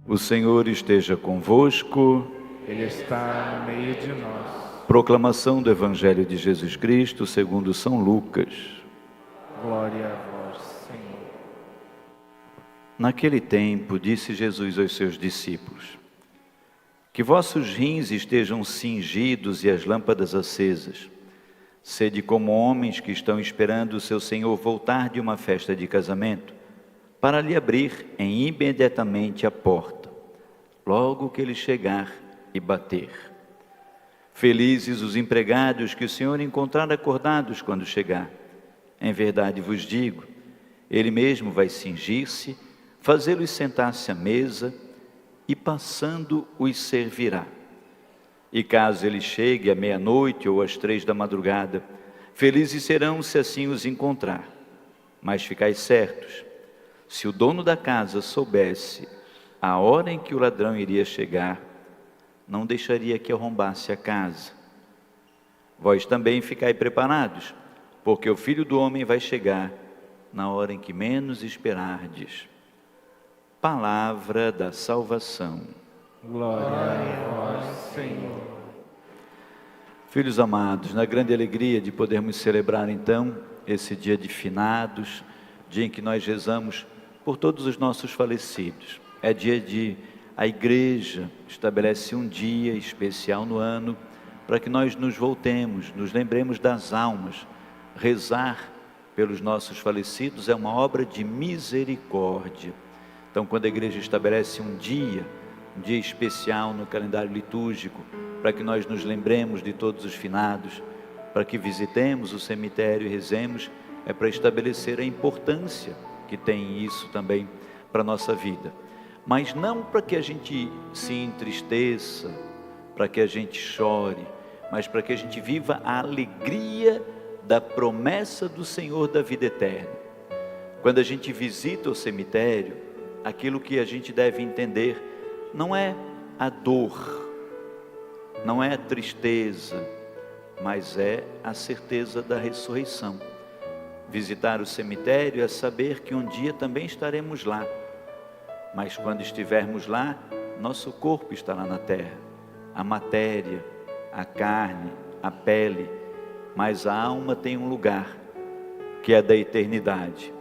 O Senhor esteja convosco. Ele está no meio de nós. Proclamação do Evangelho de Jesus Cristo segundo São Lucas. Glória a vós, Senhor. Naquele tempo, disse Jesus aos seus discípulos: que vossos rins estejam cingidos e as lâmpadas acesas. Sede como homens que estão esperando o seu Senhor voltar de uma festa de casamento, para lhe abrir imediatamente a porta, logo que ele chegar e bater. Felizes os empregados que o Senhor encontrar acordados quando chegar. Em verdade vos digo, ele mesmo vai cingir-se, fazê-los sentar-se à mesa e passando os servirá. E caso ele chegue à meia-noite ou às 3 da madrugada, felizes serão se assim os encontrar. Mas ficai certos, se o dono da casa soubesse a hora em que o ladrão iria chegar, não deixaria que arrombasse a casa. Vós também ficai preparados, porque o Filho do Homem vai chegar na hora em que menos esperardes. Palavra da salvação. Glória a vós, Senhor. Filhos amados, na grande alegria de podermos celebrar então esse dia de finados, dia em que nós rezamos por todos os nossos falecidos. É dia de a igreja estabelece um dia especial no ano para que nós nos voltemos, nos lembremos das almas. Rezar pelos nossos falecidos é uma obra de misericórdia. Então, quando a igreja estabelece um dia especial no calendário litúrgico, para que nós nos lembremos de todos os finados, para que visitemos o cemitério e rezemos, é para estabelecer a importância que tem isso também para a nossa vida. Mas não para que a gente se entristeça, para que a gente chore, mas para que a gente viva a alegria da promessa do Senhor da vida eterna. Quando a gente visita o cemitério, aquilo que a gente deve entender não é a dor, não é a tristeza, mas é a certeza da ressurreição. Visitar o cemitério é saber que um dia também estaremos lá, mas quando estivermos lá, nosso corpo estará na terra, a matéria, a carne, a pele, mas a alma tem um lugar, que é da eternidade.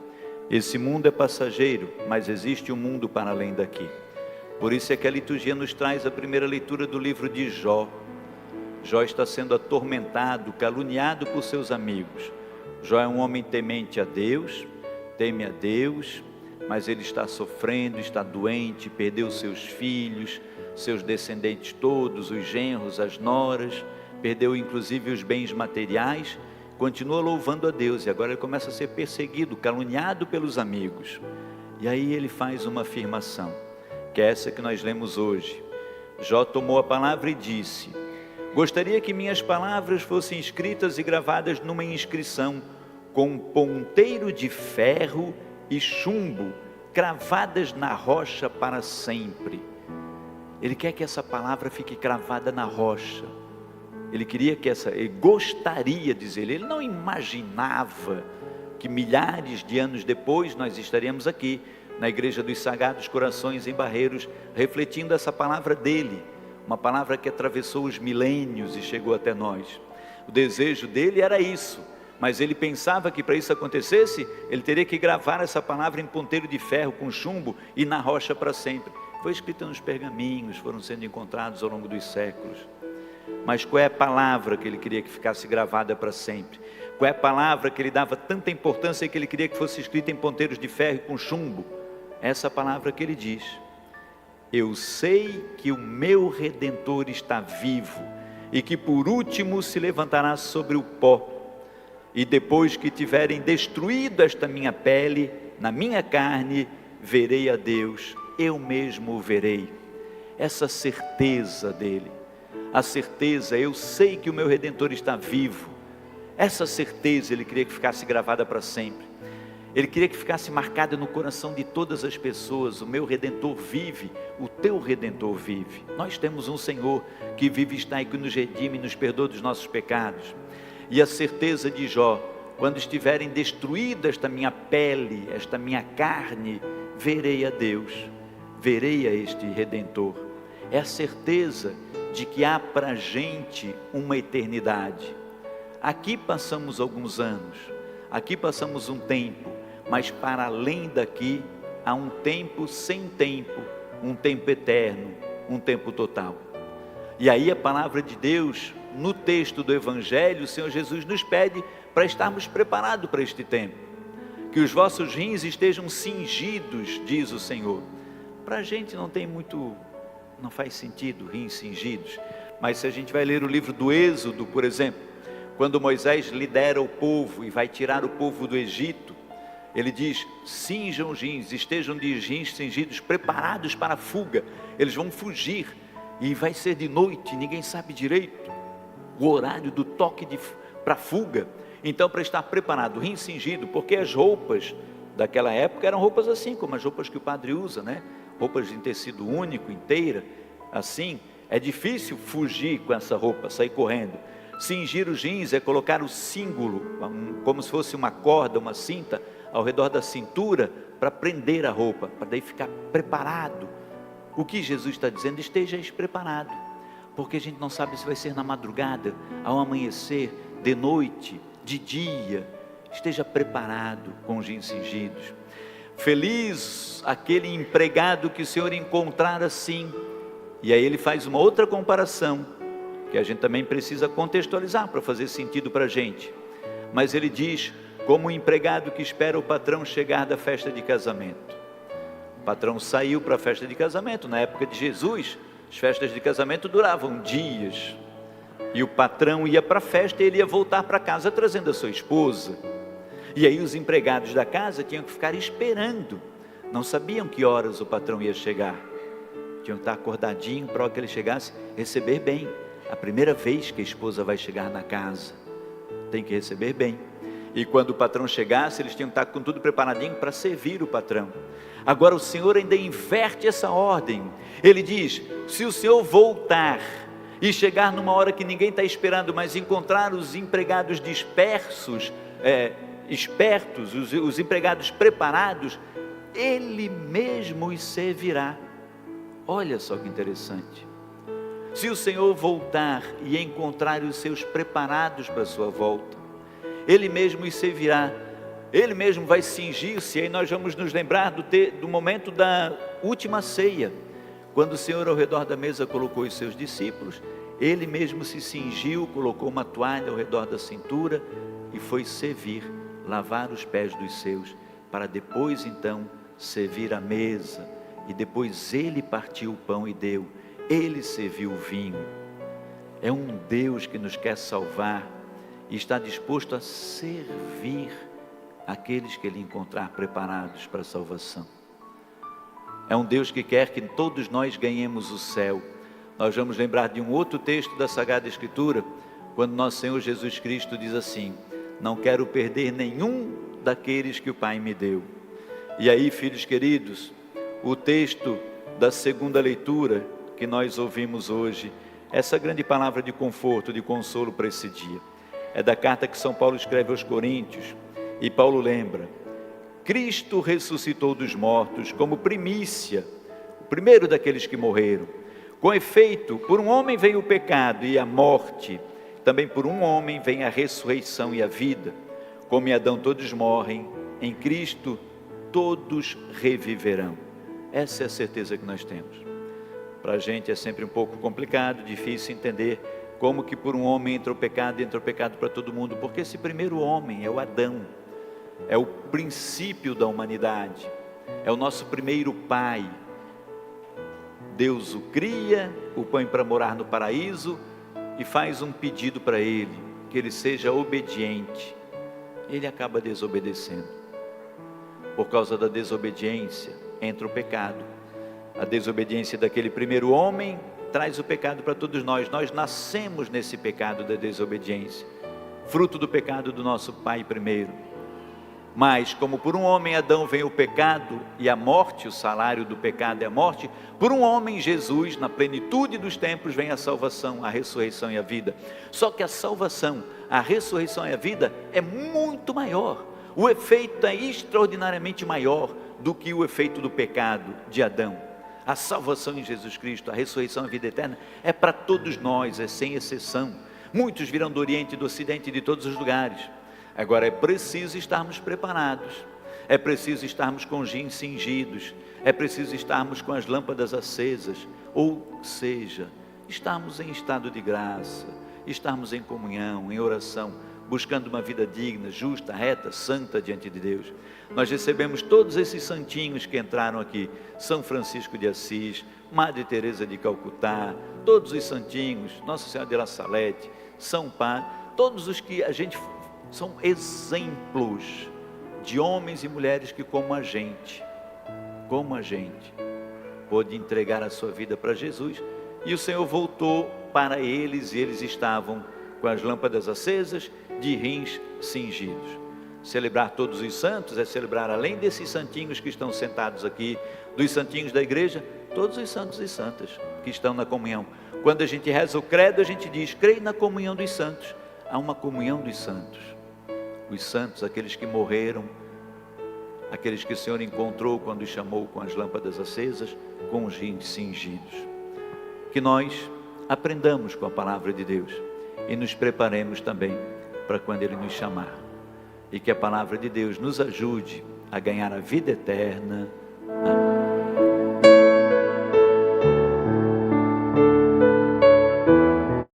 Esse mundo é passageiro, mas existe um mundo para além daqui. Por isso é que a liturgia nos traz a primeira leitura do livro de Jó. Jó está sendo atormentado, caluniado por seus amigos. Jó é um homem temente a Deus, teme a Deus, mas ele está sofrendo, está doente, perdeu seus filhos, seus descendentes todos, os genros, as noras, perdeu inclusive os bens materiais, continua louvando a Deus e agora ele começa a ser perseguido, caluniado pelos amigos. E aí ele faz uma afirmação, que é essa que nós lemos hoje. Jó tomou a palavra e disse: gostaria que minhas palavras fossem escritas e gravadas numa inscrição, com ponteiro de ferro e chumbo, cravadas na rocha para sempre. Ele quer que essa palavra fique cravada na rocha. Ele queria que ele gostaria, diz ele não imaginava que milhares de anos depois nós estaríamos aqui, na Igreja dos Sagrados Corações em Barreiros, refletindo essa palavra dele, uma palavra que atravessou os milênios e chegou até nós. O desejo dele era isso, mas ele pensava que para isso acontecesse, ele teria que gravar essa palavra em ponteiro de ferro com chumbo e na rocha para sempre. Foi escrita nos pergaminhos, foram sendo encontrados ao longo dos séculos. Mas qual é a palavra que ele queria que ficasse gravada para sempre? Qual é a palavra que ele dava tanta importância que ele queria que fosse escrita em ponteiros de ferro e com chumbo? Essa palavra que ele diz: eu sei que o meu Redentor está vivo e que por último se levantará sobre o pó, e depois que tiverem destruído esta minha pele, na minha carne, verei a Deus, eu mesmo o verei. Essa certeza dele, a certeza, eu sei que o meu Redentor está vivo, essa certeza ele queria que ficasse gravada para sempre. Ele queria que ficasse marcada no coração de todas as pessoas: o meu Redentor vive, o teu Redentor vive. Nós temos um Senhor que vive e está e que nos redime e nos perdoa dos nossos pecados. E a certeza de Jó: quando estiverem destruída esta minha pele, esta minha carne, verei a Deus. verei a este Redentor. É a certeza de que há para a gente uma eternidade. Aqui passamos alguns anos, aqui passamos um tempo, mas para além daqui há um tempo sem tempo, um tempo eterno, um tempo total. E aí a palavra de Deus, no texto do Evangelho, o Senhor Jesus nos pede para estarmos preparados para este tempo. Que os vossos rins estejam cingidos, diz o Senhor. Para a gente não faz sentido rins cingidos, mas se a gente vai ler o livro do Êxodo, por exemplo, quando Moisés lidera o povo e vai tirar o povo do Egito, ele diz: cinjam os rins, estejam de rins cingidos, preparados para a fuga. Eles vão fugir e vai ser de noite, ninguém sabe direito o horário do toque para a fuga. Então, para estar preparado, rins cingido, porque as roupas daquela época eram roupas assim, como as roupas que o padre usa, né? Roupas em tecido único, inteira, assim. É difícil fugir com essa roupa, sair correndo. Cingir os rins é colocar o símbolo, como se fosse uma corda, uma cinta, ao redor da cintura, para prender a roupa, para daí ficar preparado. O que Jesus está dizendo? Esteja preparado, porque a gente não sabe se vai ser na madrugada, ao amanhecer, de noite, de dia. Esteja preparado com os rins cingidos. Feliz aquele empregado que o Senhor encontrar assim. E aí ele faz uma outra comparação, que a gente também precisa contextualizar para fazer sentido para a gente. Mas ele diz, como o empregado que espera o patrão chegar da festa de casamento. O patrão saiu para a festa de casamento. Na época de Jesus, as festas de casamento duravam dias. E o patrão ia para a festa e ele ia voltar para casa trazendo a sua esposa. E aí os empregados da casa tinham que ficar esperando. Não sabiam que horas o patrão ia chegar. Tinham que estar acordadinho para hora que ele chegasse, receber bem. A primeira vez que a esposa vai chegar na casa, tem que receber bem. E quando o patrão chegasse, eles tinham que estar com tudo preparadinho para servir o patrão. Agora o Senhor ainda inverte essa ordem. Ele diz, se o Senhor voltar e chegar numa hora que ninguém está esperando, mas encontrar os empregados dispersos, espertos, os empregados preparados, Ele mesmo os servirá. Olha só que interessante. Se o Senhor voltar e encontrar os seus preparados para a sua volta, Ele mesmo os servirá. Ele mesmo vai cingir-se. Aí nós vamos nos lembrar do momento da última ceia, quando o Senhor ao redor da mesa colocou os seus discípulos. Ele mesmo se cingiu, colocou uma toalha ao redor da cintura e foi servir, lavar os pés dos seus, para depois então servir a mesa. E depois Ele partiu o pão e deu. Ele serviu o vinho. É um Deus que nos quer salvar e está disposto a servir aqueles que Ele encontrar preparados para a salvação. É um Deus que quer que todos nós ganhemos o céu. Nós vamos lembrar de um outro texto da Sagrada Escritura, quando nosso Senhor Jesus Cristo diz assim: não quero perder nenhum daqueles que o Pai me deu. E aí, filhos queridos, o texto da segunda leitura que nós ouvimos hoje, essa grande palavra de conforto, de consolo para esse dia, é da carta que São Paulo escreve aos Coríntios. E Paulo lembra: Cristo ressuscitou dos mortos como primícia, o primeiro daqueles que morreram. Com efeito, por um homem veio o pecado e a morte, também por um homem vem a ressurreição e a vida. Como em Adão todos morrem, em Cristo todos reviverão. Essa é a certeza que nós temos. Para a gente é sempre um pouco complicado, difícil entender como que por um homem entra o pecado para todo mundo, porque esse primeiro homem é o Adão, é o princípio da humanidade, é o nosso primeiro pai. Deus o cria, o põe para morar no paraíso e faz um pedido para ele, que ele seja obediente. Ele acaba desobedecendo. Por causa da desobediência entra o pecado. A desobediência daquele primeiro homem traz o pecado para todos nós. Nós nascemos nesse pecado da desobediência, fruto do pecado do nosso pai primeiro. Mas como por um homem Adão vem o pecado e a morte, o salário do pecado é a morte, por um homem Jesus, na plenitude dos tempos, vem a salvação, a ressurreição e a vida. Só que a salvação, a ressurreição e a vida é muito maior. O efeito é extraordinariamente maior do que o efeito do pecado de Adão. A salvação em Jesus Cristo, a ressurreição, a vida eterna, é para todos nós, é sem exceção. Muitos virão do Oriente, do Ocidente, de todos os lugares. Agora é preciso estarmos preparados, é preciso estarmos com os jeans cingidos, é preciso estarmos com as lâmpadas acesas, ou seja, estarmos em estado de graça, estarmos em comunhão, em oração, buscando uma vida digna, justa, reta, santa diante de Deus. Nós recebemos todos esses santinhos que entraram aqui, São Francisco de Assis, Madre Teresa de Calcutá, todos os santinhos, Nossa Senhora de La Salete, São Padre, todos os que a gente são exemplos de homens e mulheres que como a gente, pôde entregar a sua vida para Jesus, e o Senhor voltou para eles, e eles estavam com as lâmpadas acesas, de rins cingidos. Celebrar todos os santos é celebrar, além desses santinhos que estão sentados aqui, dos santinhos da igreja, todos os santos e santas que estão na comunhão. Quando a gente reza o credo, a gente diz: creio na comunhão dos santos. Há uma comunhão dos santos. Os santos, aqueles que morreram, aqueles que o Senhor encontrou quando os chamou com as lâmpadas acesas, com os rins cingidos. Que nós aprendamos com a palavra de Deus e nos preparemos também para quando Ele nos chamar. E que a palavra de Deus nos ajude a ganhar a vida eterna